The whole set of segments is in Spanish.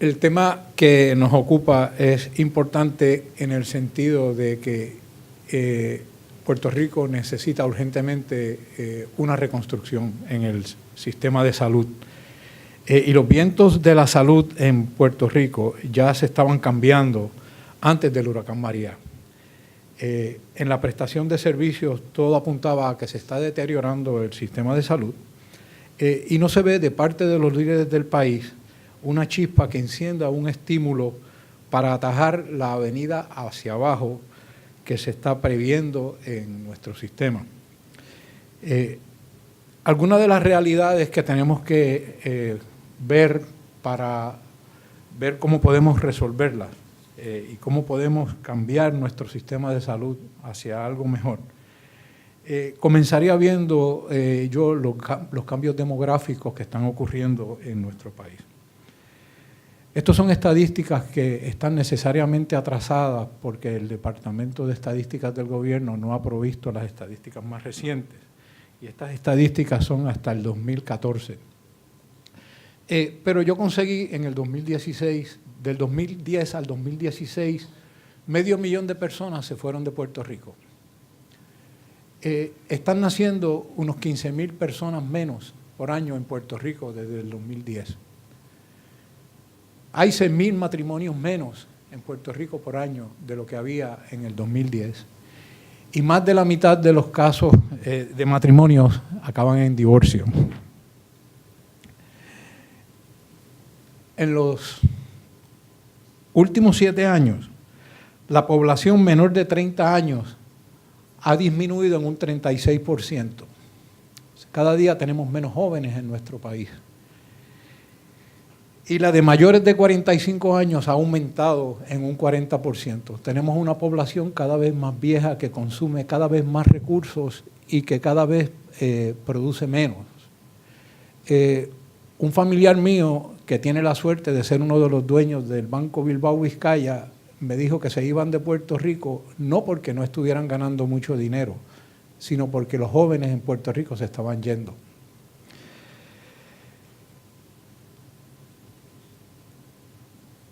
El tema que nos ocupa es importante en el sentido de que Puerto Rico necesita urgentemente una reconstrucción en el sistema de salud. Y los vientos de la salud en Puerto Rico ya se estaban cambiando antes del huracán María. En la prestación de servicios todo apuntaba a que se está deteriorando el sistema de salud y no se ve de parte de los líderes del país una chispa que encienda un estímulo para atajar la avenida hacia abajo que se está previendo en nuestro sistema. Algunas de las realidades que tenemos que ver para ver cómo podemos resolverlas y cómo podemos cambiar nuestro sistema de salud hacia algo mejor. Comenzaría viendo yo los cambios demográficos que están ocurriendo en nuestro país. Estas son estadísticas que están necesariamente atrasadas porque el Departamento de Estadísticas del Gobierno no ha provisto las estadísticas más recientes. Y estas estadísticas son hasta el 2014. Pero yo conseguí en el 2016, del 2010 al 2016, 500,000 de personas se fueron de Puerto Rico. Están naciendo unos 15,000 personas menos por año en Puerto Rico desde el 2010. Hay 6,000 matrimonios menos en Puerto Rico por año de lo que había en el 2010. Y más de la mitad de los casos de matrimonios acaban en divorcio. En los últimos 7 años, la población menor de 30 años ha disminuido en un 36%. Cada día tenemos menos jóvenes en nuestro país. Y la de mayores de 45 años ha aumentado en un 40%. Tenemos una población cada vez más vieja que consume cada vez más recursos y que cada vez produce menos. Un familiar mío que tiene la suerte de ser uno de los dueños del Banco Bilbao Vizcaya me dijo que se iban de Puerto Rico no porque no estuvieran ganando mucho dinero, sino porque los jóvenes en Puerto Rico se estaban yendo.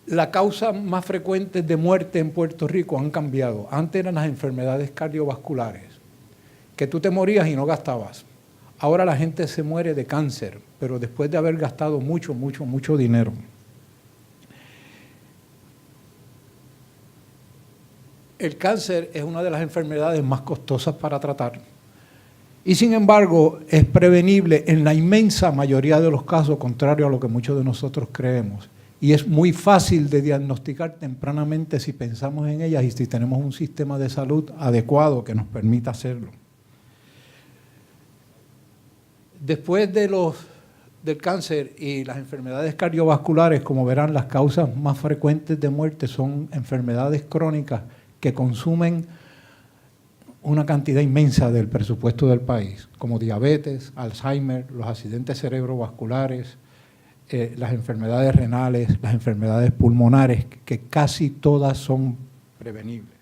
Las causas más frecuentes de muerte en Puerto Rico han cambiado. Antes eran las enfermedades cardiovasculares, que tú te morías y no gastabas. Ahora la gente se muere de cáncer, pero después de haber gastado mucho dinero. El cáncer es una de las enfermedades más costosas para tratar. Y sin embargo, es prevenible en la inmensa mayoría de los casos, contrario a lo que muchos de nosotros creemos. Y es muy fácil de diagnosticar tempranamente si pensamos en ellas y si tenemos un sistema de salud adecuado que nos permita hacerlo. Después del cáncer y las enfermedades cardiovasculares, como verán, las causas más frecuentes de muerte son enfermedades crónicas que consumen una cantidad inmensa del presupuesto del país, como diabetes, Alzheimer, los accidentes cerebrovasculares, las enfermedades renales, las enfermedades pulmonares, que casi todas son prevenibles.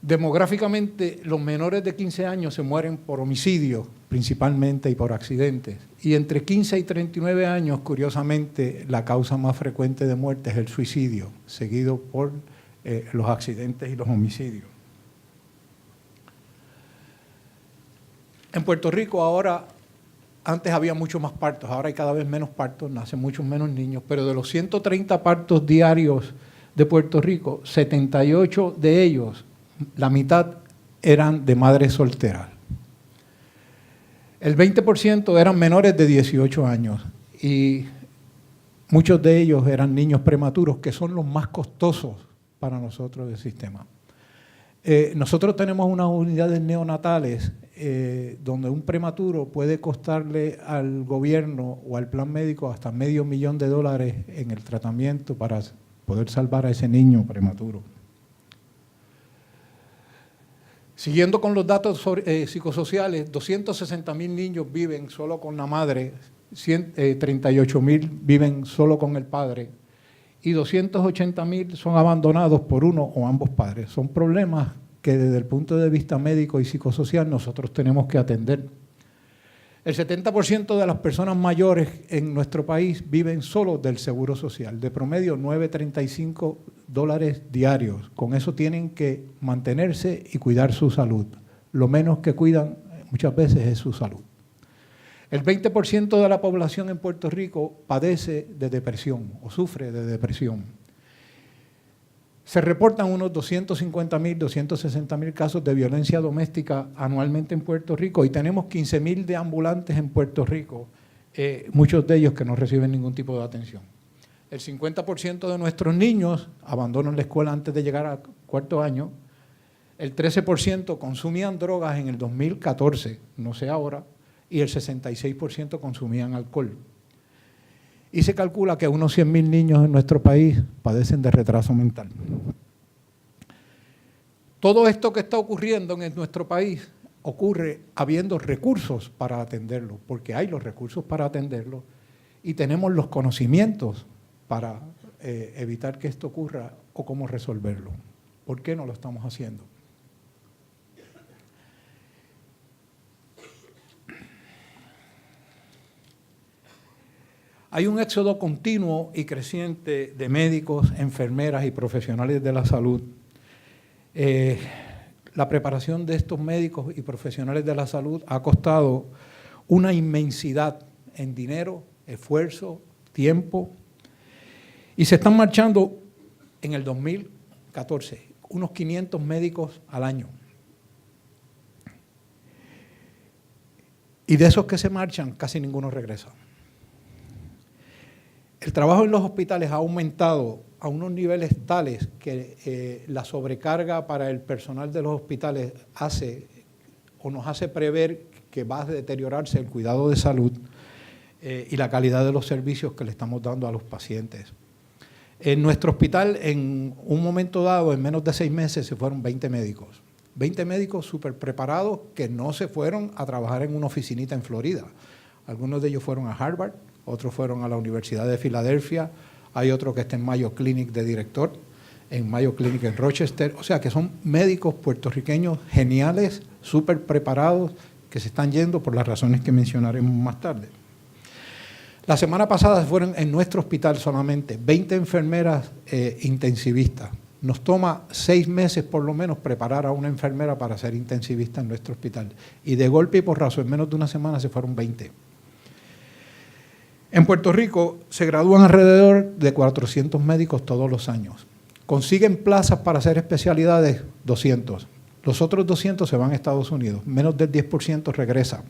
Demográficamente, los menores de 15 años se mueren por homicidio, principalmente, y por accidentes. Y entre 15 y 39 años, curiosamente, la causa más frecuente de muerte es el suicidio, seguido por los accidentes y los homicidios. En Puerto Rico ahora, antes había muchos más partos, ahora hay cada vez menos partos, nacen muchos menos niños, pero de los 130 partos diarios de Puerto Rico, 78 de ellos, la mitad eran de madres solteras. El 20% eran menores de 18 años y muchos de ellos eran niños prematuros, que son los más costosos para nosotros del sistema. Nosotros tenemos unas unidades neonatales donde un prematuro puede costarle al gobierno o al plan médico hasta $500,000 en el tratamiento para poder salvar a ese niño prematuro. Siguiendo con los datos psicosociales, 260,000 niños viven solo con la madre, 38,000 viven solo con el padre y 280,000 son abandonados por uno o ambos padres. Son problemas que desde el punto de vista médico y psicosocial nosotros tenemos que atender. El 70% de las personas mayores en nuestro país viven solo del Seguro Social, de promedio $9.35 diarios. Con eso tienen que mantenerse y cuidar su salud. Lo menos que cuidan muchas veces es su salud. El 20% de la población en Puerto Rico padece de depresión o sufre de depresión. Se reportan unos 250.000, 260.000 casos de violencia doméstica anualmente en Puerto Rico y tenemos 15.000 deambulantes en Puerto Rico, muchos de ellos que no reciben ningún tipo de atención. El 50% de nuestros niños abandonan la escuela antes de llegar al cuarto año. El 13% consumían drogas en el 2014, no sé ahora, y el 66% consumían alcohol. Y se calcula que unos 100.000 niños en nuestro país padecen de retraso mental. Todo esto que está ocurriendo en nuestro país ocurre habiendo recursos para atenderlo, porque hay los recursos para atenderlo y tenemos los conocimientos para evitar que esto ocurra o cómo resolverlo. ¿Por qué no lo estamos haciendo? Hay un éxodo continuo y creciente de médicos, enfermeras y profesionales de la salud. La preparación de estos médicos y profesionales de la salud ha costado una inmensidad en dinero, esfuerzo, tiempo, y se están marchando en el 2014 unos 500 médicos al año. Y de esos que se marchan, casi ninguno regresa. El trabajo en los hospitales ha aumentado a unos niveles tales que la sobrecarga para el personal de los hospitales nos hace prever que va a deteriorarse el cuidado de salud y la calidad de los servicios que le estamos dando a los pacientes. En nuestro hospital, en un momento dado, en menos de 6 meses, se fueron 20 médicos. 20 médicos súper preparados que no se fueron a trabajar en una oficinita en Florida. Algunos de ellos fueron a Harvard, otros fueron a la Universidad de Filadelfia, hay otro que está en Mayo Clinic de director, en Mayo Clinic en Rochester. O sea que son médicos puertorriqueños geniales, súper preparados, que se están yendo por las razones que mencionaremos más tarde. La semana pasada fueron en nuestro hospital solamente 20 enfermeras intensivistas. Nos toma 6 meses por lo menos preparar a una enfermera para ser intensivista en nuestro hospital. Y de golpe y porrazo, en menos de una semana se fueron 20. En Puerto Rico se gradúan alrededor de 400 médicos todos los años. Consiguen plazas para hacer especialidades 200. Los otros 200 se van a Estados Unidos. Menos del 10% regresa.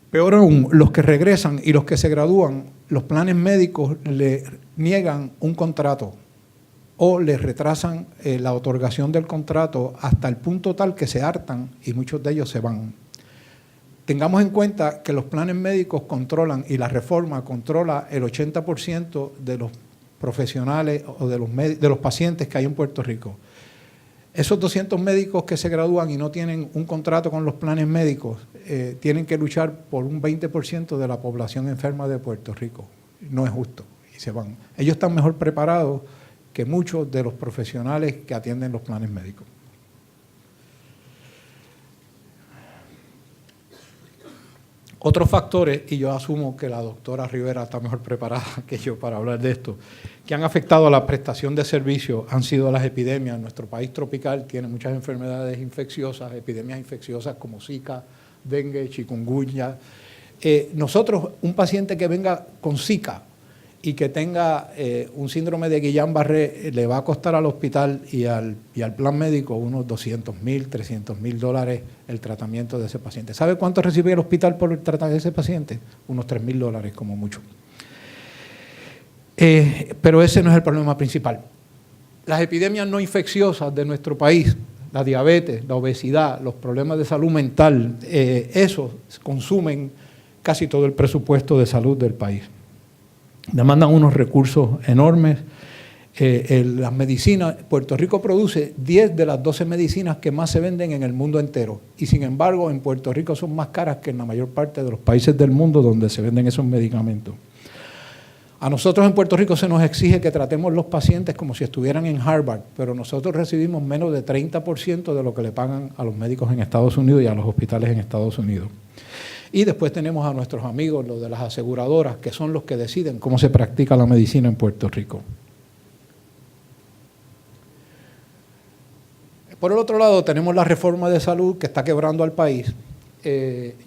Peor aún, los que regresan y los que se gradúan, los planes médicos le niegan un contrato o les retrasan la otorgación del contrato hasta el punto tal que se hartan y muchos de ellos se van. Tengamos en cuenta que los planes médicos controlan y la reforma controla el 80% de los profesionales o de los pacientes que hay en Puerto Rico. Esos 200 médicos que se gradúan y no tienen un contrato con los planes médicos tienen que luchar por un 20% de la población enferma de Puerto Rico. No es justo y se van. Ellos están mejor preparados que muchos de los profesionales que atienden los planes médicos. Otros factores, y yo asumo que la doctora Rivera está mejor preparada que yo para hablar de esto, que han afectado a la prestación de servicios han sido las epidemias. Nuestro país tropical tiene muchas enfermedades infecciosas, epidemias infecciosas como Zika, dengue, chikungunya. Nosotros, un paciente que venga con Zika y que tenga un síndrome de Guillain-Barré, le va a costar al hospital y al plan médico unos $200,000, $300,000 el tratamiento de ese paciente. ¿Sabe cuánto recibe el hospital por el tratamiento de ese paciente? Unos $3,000 como mucho. Pero ese no es el problema principal. Las epidemias no infecciosas de nuestro país, la diabetes, la obesidad, los problemas de salud mental, esos consumen casi todo el presupuesto de salud del país. Demandan unos recursos enormes. Las medicinas, Puerto Rico produce 10 de las 12 medicinas que más se venden en el mundo entero. Y sin embargo, en Puerto Rico son más caras que en la mayor parte de los países del mundo donde se venden esos medicamentos. A nosotros en Puerto Rico se nos exige que tratemos los pacientes como si estuvieran en Harvard, pero nosotros recibimos menos de 30% de lo que le pagan a los médicos en Estados Unidos y a los hospitales en Estados Unidos. Y después tenemos a nuestros amigos, los de las aseguradoras, que son los que deciden cómo se practica la medicina en Puerto Rico. Por el otro lado, tenemos la reforma de salud que está quebrando al país.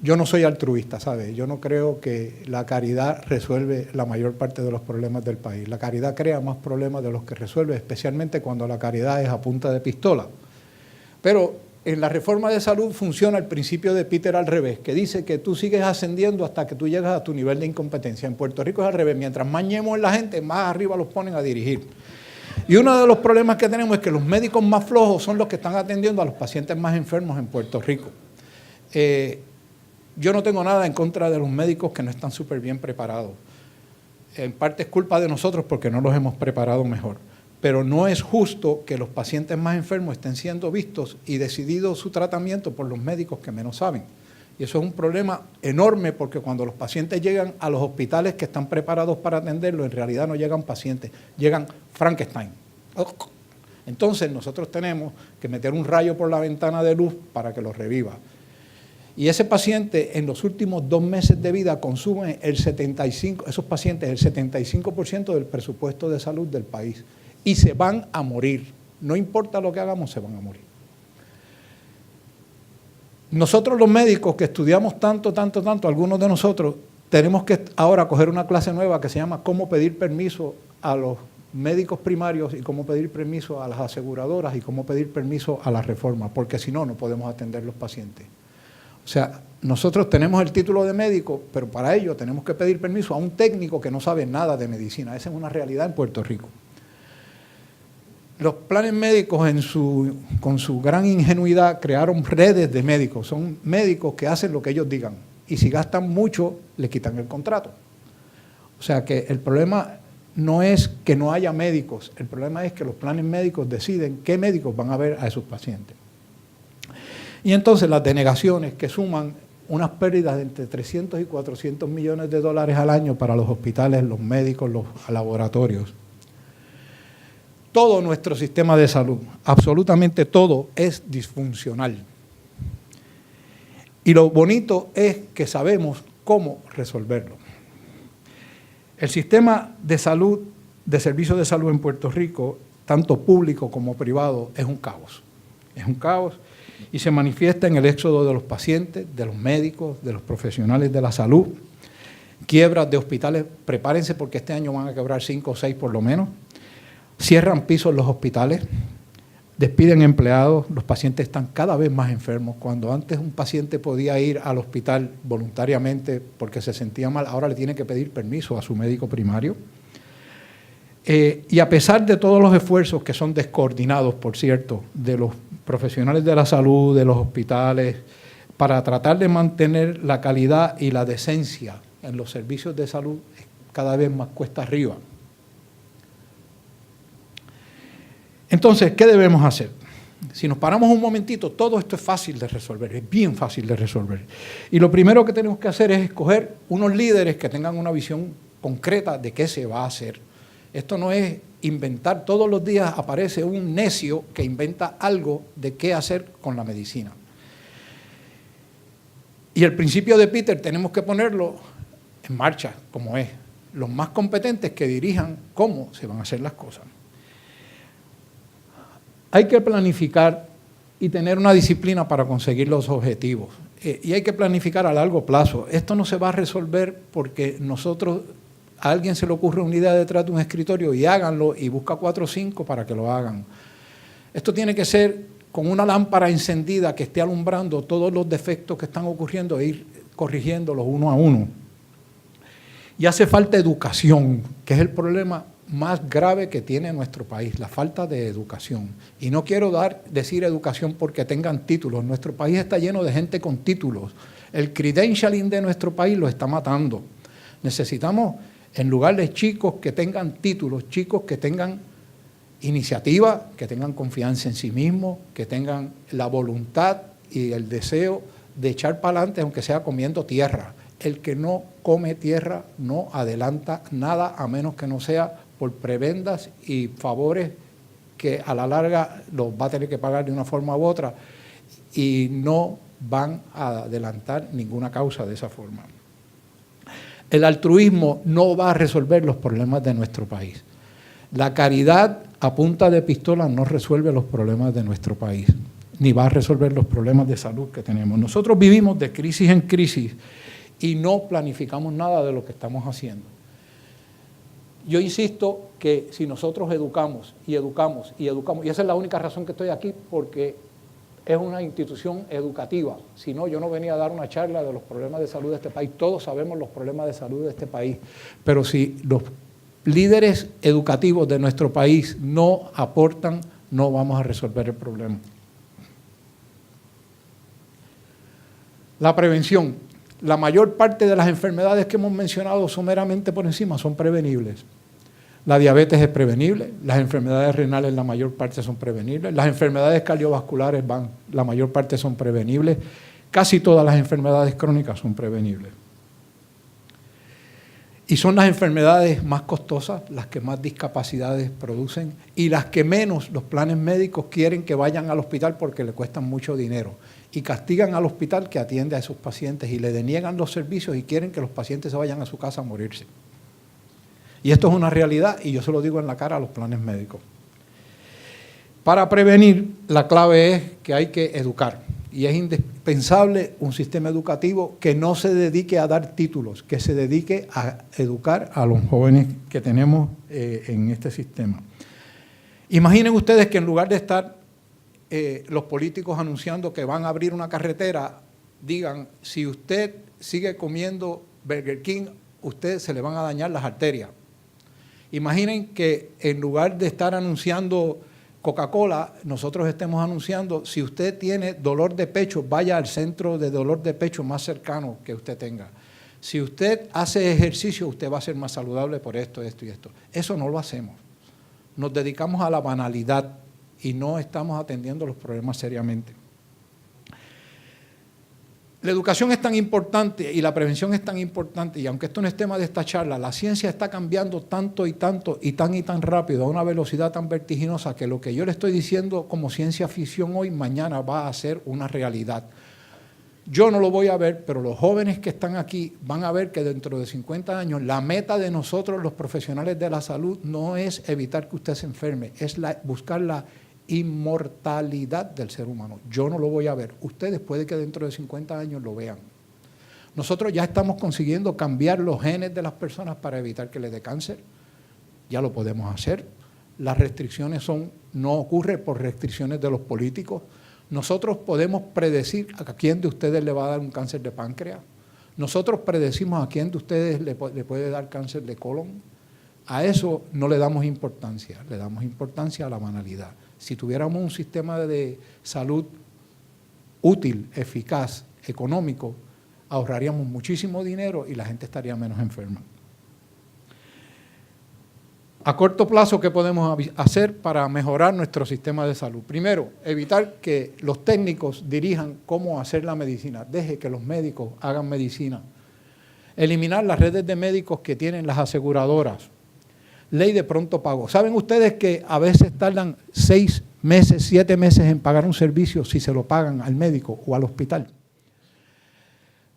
Yo no soy altruista, ¿sabes? Yo no creo que la caridad resuelve la mayor parte de los problemas del país. La caridad crea más problemas de los que resuelve, especialmente cuando la caridad es a punta de pistola. Pero en la reforma de salud funciona el principio de Peter al revés, que dice que tú sigues ascendiendo hasta que tú llegas a tu nivel de incompetencia. En Puerto Rico es al revés. Mientras más ñemos en la gente, más arriba los ponen a dirigir. Y uno de los problemas que tenemos es que los médicos más flojos son los que están atendiendo a los pacientes más enfermos en Puerto Rico. Yo no tengo nada en contra de los médicos que no están súper bien preparados. En parte es culpa de nosotros porque no los hemos preparado mejor. Pero no es justo que los pacientes más enfermos estén siendo vistos y decidido su tratamiento por los médicos que menos saben. Y eso es un problema enorme porque cuando los pacientes llegan a los hospitales que están preparados para atenderlo, en realidad no llegan pacientes, llegan Frankenstein. Entonces nosotros tenemos que meter un rayo por la ventana de luz para que los reviva. Y ese paciente en los últimos 2 meses de vida consume esos pacientes el 75% del presupuesto de salud del país. Y se van a morir. No importa lo que hagamos, se van a morir. Nosotros los médicos que estudiamos tanto, algunos de nosotros, tenemos que ahora coger una clase nueva que se llama cómo pedir permiso a los médicos primarios y cómo pedir permiso a las aseguradoras y cómo pedir permiso a la reforma, porque si no, no podemos atender los pacientes. O sea, nosotros tenemos el título de médico, pero para ello tenemos que pedir permiso a un técnico que no sabe nada de medicina. Esa es una realidad en Puerto Rico. Los planes médicos con su gran ingenuidad crearon redes de médicos. Son médicos que hacen lo que ellos digan y si gastan mucho, le quitan el contrato. O sea que el problema no es que no haya médicos, el problema es que los planes médicos deciden qué médicos van a ver a esos pacientes. Y entonces las denegaciones que suman unas pérdidas de entre 300 y 400 millones de dólares al año para los hospitales, los médicos, los laboratorios. Todo nuestro sistema de salud, absolutamente todo, es disfuncional. Y lo bonito es que sabemos cómo resolverlo. El sistema de salud, de servicios de salud en Puerto Rico, tanto público como privado, es un caos. Es un caos y se manifiesta en el éxodo de los pacientes, de los médicos, de los profesionales de la salud, quiebras de hospitales, prepárense porque este año van a quebrar 5 o 6 por lo menos, cierran pisos en los hospitales, despiden empleados, los pacientes están cada vez más enfermos. Cuando antes un paciente podía ir al hospital voluntariamente porque se sentía mal, ahora le tiene que pedir permiso a su médico primario. Y a pesar de todos los esfuerzos que son descoordinados, por cierto, de los profesionales de la salud, de los hospitales, para tratar de mantener la calidad y la decencia en los servicios de salud, cada vez más cuesta arriba. Entonces, ¿qué debemos hacer? Si nos paramos un momentito, todo esto es fácil de resolver, es bien fácil de resolver. Y lo primero que tenemos que hacer es escoger unos líderes que tengan una visión concreta de qué se va a hacer. Esto no es inventar, todos los días aparece un necio que inventa algo de qué hacer con la medicina. Y el principio de Peter tenemos que ponerlo en marcha, como es. Los más competentes que dirijan cómo se van a hacer las cosas. Hay que planificar y tener una disciplina para conseguir los objetivos. Y hay que planificar a largo plazo. Esto no se va a resolver porque a alguien se le ocurre una idea detrás de un escritorio y háganlo y busca 4 o 5 para que lo hagan. Esto tiene que ser con una lámpara encendida que esté alumbrando todos los defectos que están ocurriendo e ir corrigiéndolos uno a uno. Y hace falta educación, que es el problema más grave que tiene nuestro país, la falta de educación. Y no quiero decir educación porque tengan títulos. Nuestro país está lleno de gente con títulos. El credentialing de nuestro país lo está matando. Necesitamos, en lugar de chicos que tengan títulos, chicos que tengan iniciativa, que tengan confianza en sí mismos, que tengan la voluntad y el deseo de echar para adelante, aunque sea comiendo tierra. El que no come tierra no adelanta nada, a menos que no sea por prebendas y favores que a la larga los va a tener que pagar de una forma u otra, y no van a adelantar ninguna causa de esa forma. El altruismo no va a resolver los problemas de nuestro país. La caridad a punta de pistola no resuelve los problemas de nuestro país, ni va a resolver los problemas de salud que tenemos. Nosotros vivimos de crisis en crisis y no planificamos nada de lo que estamos haciendo. Yo insisto que si nosotros educamos y educamos y educamos, y esa es la única razón que estoy aquí, porque es una institución educativa. Si no, yo no venía a dar una charla de los problemas de salud de este país. Todos sabemos los problemas de salud de este país, pero si los líderes educativos de nuestro país no aportan, no vamos a resolver el problema. La prevención. La mayor parte de las enfermedades que hemos mencionado someramente por encima son prevenibles. La diabetes es prevenible, las enfermedades renales la mayor parte son prevenibles, las enfermedades cardiovasculares la mayor parte son prevenibles, casi todas las enfermedades crónicas son prevenibles. Y son las enfermedades más costosas, las que más discapacidades producen y las que menos los planes médicos quieren que vayan al hospital porque le cuestan mucho dinero. Y castigan al hospital que atiende a esos pacientes y le deniegan los servicios y quieren que los pacientes se vayan a su casa a morirse. Y esto es una realidad y yo se lo digo en la cara a los planes médicos. Para prevenir, la clave es que hay que educar. Y es indispensable un sistema educativo que no se dedique a dar títulos, que se dedique a educar a los jóvenes que tenemos en este sistema. Imaginen ustedes que en lugar de estar los políticos anunciando que van a abrir una carretera, digan, si usted sigue comiendo Burger King, usted se le van a dañar las arterias. Imaginen que en lugar de estar anunciando Coca-Cola, nosotros estemos anunciando, si usted tiene dolor de pecho, vaya al centro de dolor de pecho más cercano que usted tenga. Si usted hace ejercicio, usted va a ser más saludable por esto, esto y esto. Eso no lo hacemos. Nos dedicamos a la banalidad y no estamos atendiendo los problemas seriamente. La educación es tan importante y la prevención es tan importante, y aunque esto no es tema de esta charla, la ciencia está cambiando tanto y tanto y tan rápido, a una velocidad tan vertiginosa, que lo que yo le estoy diciendo como ciencia ficción hoy, mañana va a ser una realidad. Yo no lo voy a ver, pero los jóvenes que están aquí van a ver que dentro de 50 años la meta de nosotros, los profesionales de la salud, no es evitar que usted se enferme, es buscar la inmortalidad del ser humano. Yo no lo voy a ver. Ustedes puede que dentro de 50 años lo vean. Nosotros ya estamos consiguiendo cambiar los genes de las personas para evitar que les dé cáncer. Ya lo podemos hacer. Las restricciones no ocurren por restricciones de los políticos. Nosotros podemos predecir a quién de ustedes le va a dar un cáncer de páncreas. Nosotros predecimos a quién de ustedes le puede dar cáncer de colon. A eso no le damos importancia, le damos importancia a la banalidad. Si tuviéramos un sistema de salud útil, eficaz, económico, ahorraríamos muchísimo dinero y la gente estaría menos enferma. A corto plazo, ¿qué podemos hacer para mejorar nuestro sistema de salud? Primero, evitar que los técnicos dirijan cómo hacer la medicina. Deje que los médicos hagan medicina. Eliminar las redes de médicos que tienen las aseguradoras. Ley de pronto pago. ¿Saben ustedes que a veces tardan 6 meses, 7 meses en pagar un servicio si se lo pagan al médico o al hospital?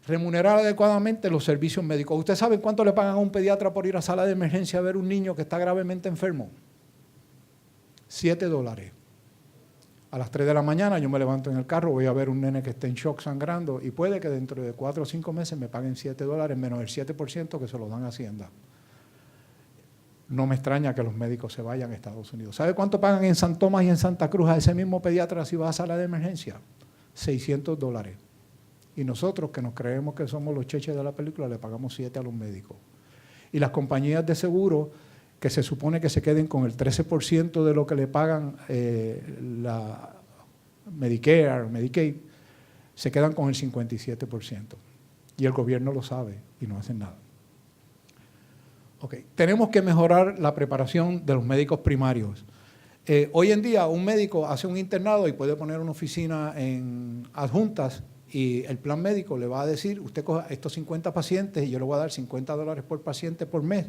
Remunerar adecuadamente los servicios médicos. ¿Ustedes saben cuánto le pagan a un pediatra por ir a sala de emergencia a ver un niño que está gravemente enfermo? $7. A las 3 de la mañana yo me levanto en el carro, voy a ver un nene que está en shock sangrando y puede que dentro de 4 o 5 meses me paguen $7 menos el 7% que se lo dan a Hacienda. No me extraña que los médicos se vayan a Estados Unidos. ¿Sabe cuánto pagan en San Tomás y en Santa Cruz a ese mismo pediatra si va a sala de emergencia? $600. Y nosotros, que nos creemos que somos los cheches de la película, le pagamos 7 a los médicos. Y las compañías de seguro, que se supone que se queden con el 13% de lo que le pagan la Medicare, Medicaid, se quedan con el 57%. Y el gobierno lo sabe y no hacen nada. Okay. Tenemos que mejorar la preparación de los médicos primarios. Hoy en día un médico hace un internado y puede poner una oficina en adjuntas Y el plan médico le va a decir, usted coja estos 50 pacientes y yo le voy a dar $50 por paciente por mes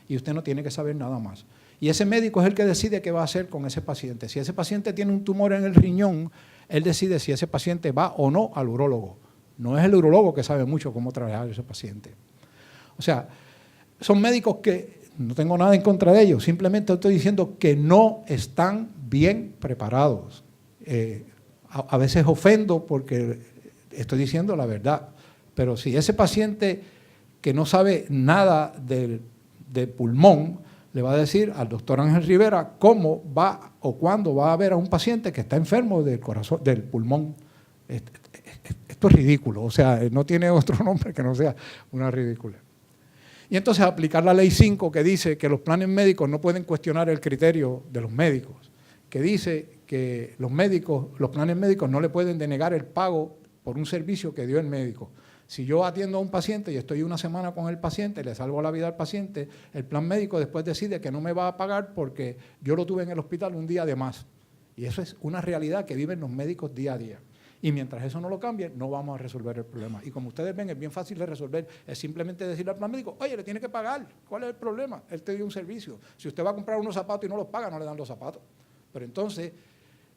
y usted no tiene que saber nada más. Y ese médico es el que decide qué va a hacer con ese paciente. Si ese paciente tiene un tumor en el riñón, él decide si ese paciente va o no al urólogo. No es el urólogo que sabe mucho cómo trabajar ese paciente. O sea, son médicos que no tengo nada en contra de ellos, simplemente estoy diciendo que no están bien preparados. A veces ofendo porque estoy diciendo la verdad, pero si ese paciente que no sabe nada del pulmón le va a decir al doctor Ángel Rivera cómo va o cuándo va a ver a un paciente que está enfermo del corazón, del pulmón, esto es ridículo, o sea, no tiene otro nombre que no sea una ridícula. Y entonces aplicar la ley 5 que dice que los planes médicos no pueden cuestionar el criterio de los médicos, que dice que los planes médicos no le pueden denegar el pago por un servicio que dio el médico. Si yo atiendo a un paciente y estoy una semana con el paciente, le salvo la vida al paciente, el plan médico después decide que no me va a pagar porque yo lo tuve en el hospital un día de más. Y eso es una realidad que viven los médicos día a día. Y mientras eso no lo cambie, no vamos a resolver el problema. Y como ustedes ven, es bien fácil de resolver. Es simplemente decirle al plan médico, oye, le tiene que pagar. ¿Cuál es el problema? Él te dio un servicio. Si usted va a comprar unos zapatos y no los paga, no le dan los zapatos. Pero entonces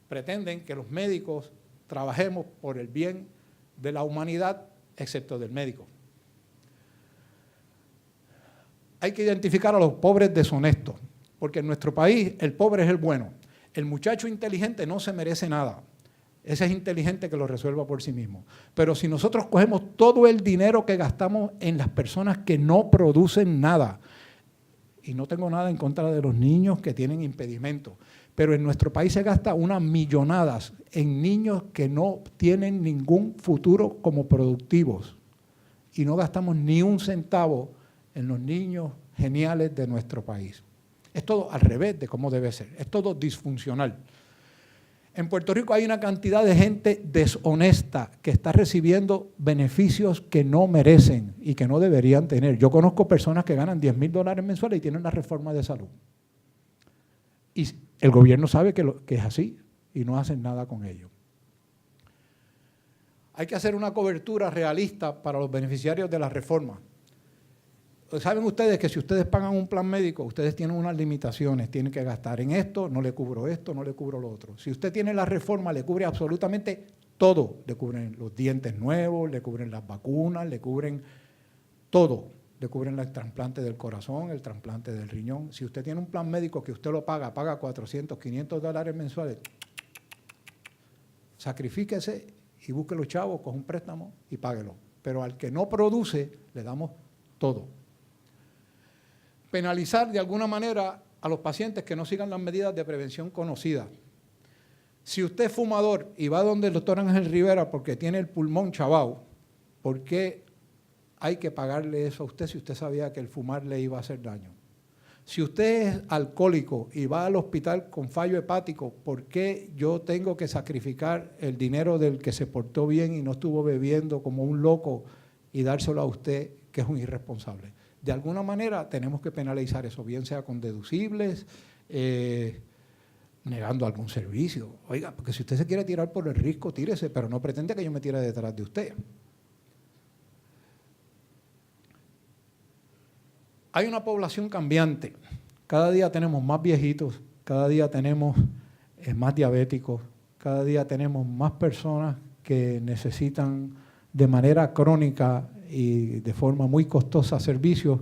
pretenden que los médicos trabajemos por el bien de la humanidad, excepto del médico. Hay que identificar a los pobres deshonestos, porque en nuestro país el pobre es el bueno. El muchacho inteligente no se merece nada. Ese es inteligente que lo resuelva por sí mismo. Pero si nosotros cogemos todo el dinero que gastamos en las personas que no producen nada, y no tengo nada en contra de los niños que tienen impedimentos, pero en nuestro país se gasta unas millonadas en niños que no tienen ningún futuro como productivos. Y no gastamos ni un centavo en los niños geniales de nuestro país. Es todo al revés de cómo debe ser. Es todo disfuncional. En Puerto Rico hay una cantidad de gente deshonesta que está recibiendo beneficios que no merecen y que no deberían tener. Yo conozco personas que ganan $10,000 mensuales y tienen una reforma de salud. Y el gobierno sabe que es así y no hacen nada con ello. Hay que hacer una cobertura realista para los beneficiarios de la reforma. Saben ustedes que si ustedes pagan un plan médico, ustedes tienen unas limitaciones, tienen que gastar en esto, no le cubro esto, no le cubro lo otro. Si usted tiene la reforma, le cubre absolutamente todo. Le cubren los dientes nuevos, le cubren las vacunas, le cubren todo. Le cubren el trasplante del corazón, el trasplante del riñón. Si usted tiene un plan médico que usted lo paga $400, $500 mensuales, sacrifíquese y busque los chavos, coja un préstamo y páguelo. Pero al que no produce, le damos todo. Penalizar de alguna manera a los pacientes que no sigan las medidas de prevención conocidas. Si usted es fumador y va donde el doctor Ángel Rivera porque tiene el pulmón chavao, ¿por qué hay que pagarle eso a usted si usted sabía que el fumar le iba a hacer daño? Si usted es alcohólico y va al hospital con fallo hepático, ¿por qué yo tengo que sacrificar el dinero del que se portó bien y no estuvo bebiendo como un loco y dárselo a usted que es un irresponsable? De alguna manera tenemos que penalizar eso, bien sea con deducibles, negando algún servicio. Oiga, porque si usted se quiere tirar por el risco, tírese, pero no pretende que yo me tire detrás de usted. Hay una población cambiante. Cada día tenemos más viejitos, cada día tenemos más diabéticos, cada día tenemos más personas que necesitan de manera crónica y de forma muy costosa servicios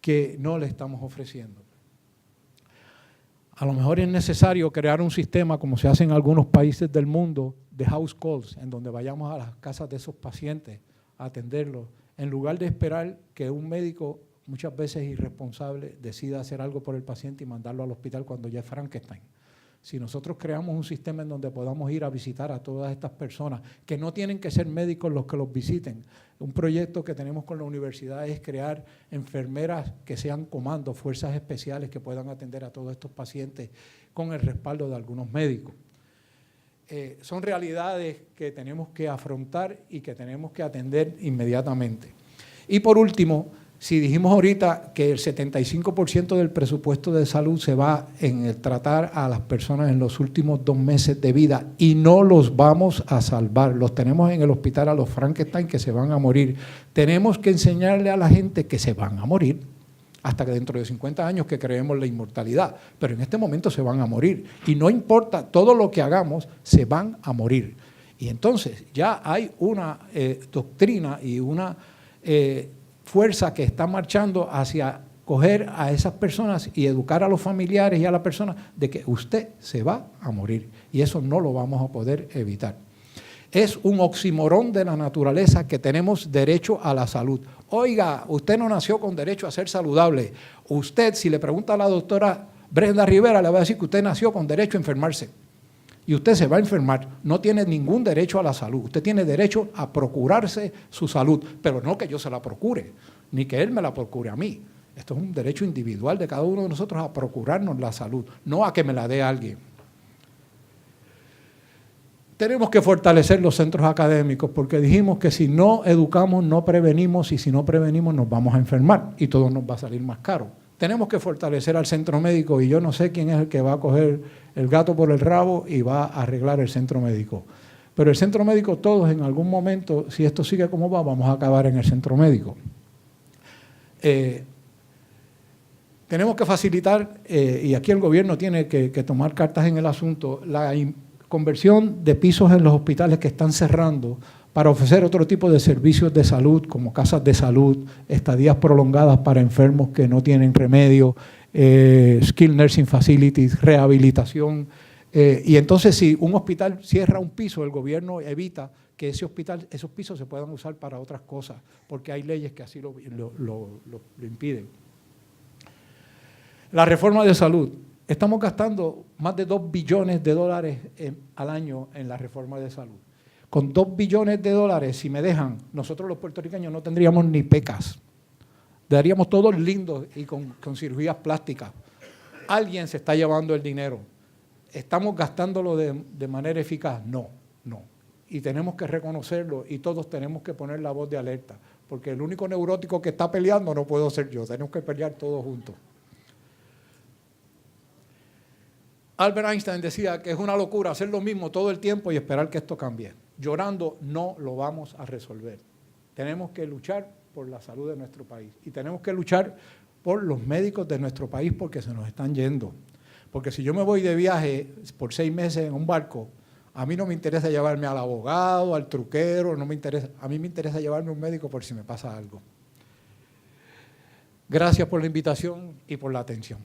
que no le estamos ofreciendo. A lo mejor es necesario crear un sistema, como se hace en algunos países del mundo, de house calls, en donde vayamos a las casas de esos pacientes a atenderlos, en lugar de esperar que un médico, muchas veces irresponsable, decida hacer algo por el paciente y mandarlo al hospital cuando ya es Frankenstein. Si nosotros creamos un sistema en donde podamos ir a visitar a todas estas personas, que no tienen que ser médicos los que los visiten. Un proyecto que tenemos con la universidad es crear enfermeras que sean comandos, fuerzas especiales que puedan atender a todos estos pacientes con el respaldo de algunos médicos. Son realidades que tenemos que afrontar y que tenemos que atender inmediatamente. Y por último, Si dijimos ahorita que el 75% del presupuesto de salud se va en el tratar a las personas en los últimos 2 meses de vida y no los vamos a salvar, los tenemos en el hospital a los Frankenstein que se van a morir. Tenemos que enseñarle a la gente que se van a morir hasta que dentro de 50 años que creemos la inmortalidad, pero en este momento se van a morir y no importa todo lo que hagamos, se van a morir. Y entonces ya hay una doctrina y una fuerza que está marchando hacia coger a esas personas y educar a los familiares y a la persona de que usted se va a morir y eso no lo vamos a poder evitar. Es un oxímoron de la naturaleza que tenemos derecho a la salud. Oiga, usted no nació con derecho a ser saludable. Usted, si le pregunta a la doctora Brenda Rivera, le va a decir que usted nació con derecho a enfermarse. Y usted se va a enfermar. No tiene ningún derecho a la salud. Usted tiene derecho a procurarse su salud, pero no que yo se la procure, ni que él me la procure a mí. Esto es un derecho individual de cada uno de nosotros a procurarnos la salud, no a que me la dé alguien. Tenemos que fortalecer los centros académicos porque dijimos que si no educamos, no prevenimos y si no prevenimos nos vamos a enfermar y todo nos va a salir más caro. Tenemos que fortalecer al centro médico y yo no sé quién es el que va a coger el gato por el rabo y va a arreglar el centro médico. Pero el centro médico todos en algún momento, si esto sigue como va, vamos a acabar en el centro médico. Tenemos que facilitar, y aquí el gobierno tiene que tomar cartas en el asunto, la conversión de pisos en los hospitales que están cerrando para ofrecer otro tipo de servicios de salud, como casas de salud, estadías prolongadas para enfermos que no tienen remedio, skilled nursing facilities, rehabilitación. Y entonces si un hospital cierra un piso, el gobierno evita que esos pisos se puedan usar para otras cosas, porque hay leyes que así lo impiden. La reforma de salud. Estamos gastando más de $2 billones al año en la reforma de salud. Con $2 billones, si me dejan, nosotros los puertorriqueños no tendríamos ni pecas. Daríamos todos lindos y con cirugías plásticas. Alguien se está llevando el dinero. ¿Estamos gastándolo de manera eficaz? No. Y tenemos que reconocerlo y todos tenemos que poner la voz de alerta, porque el único neurótico que está peleando no puedo ser yo, tenemos que pelear todos juntos. Albert Einstein decía que es una locura hacer lo mismo todo el tiempo y esperar que esto cambie. Llorando no lo vamos a resolver. Tenemos que luchar por la salud de nuestro país y tenemos que luchar por los médicos de nuestro país porque se nos están yendo. Porque si yo me voy de viaje por 6 meses en un barco, a mí no me interesa llevarme al abogado, al truquero, no me interesa. A mí me interesa llevarme a un médico por si me pasa algo. Gracias por la invitación y por la atención.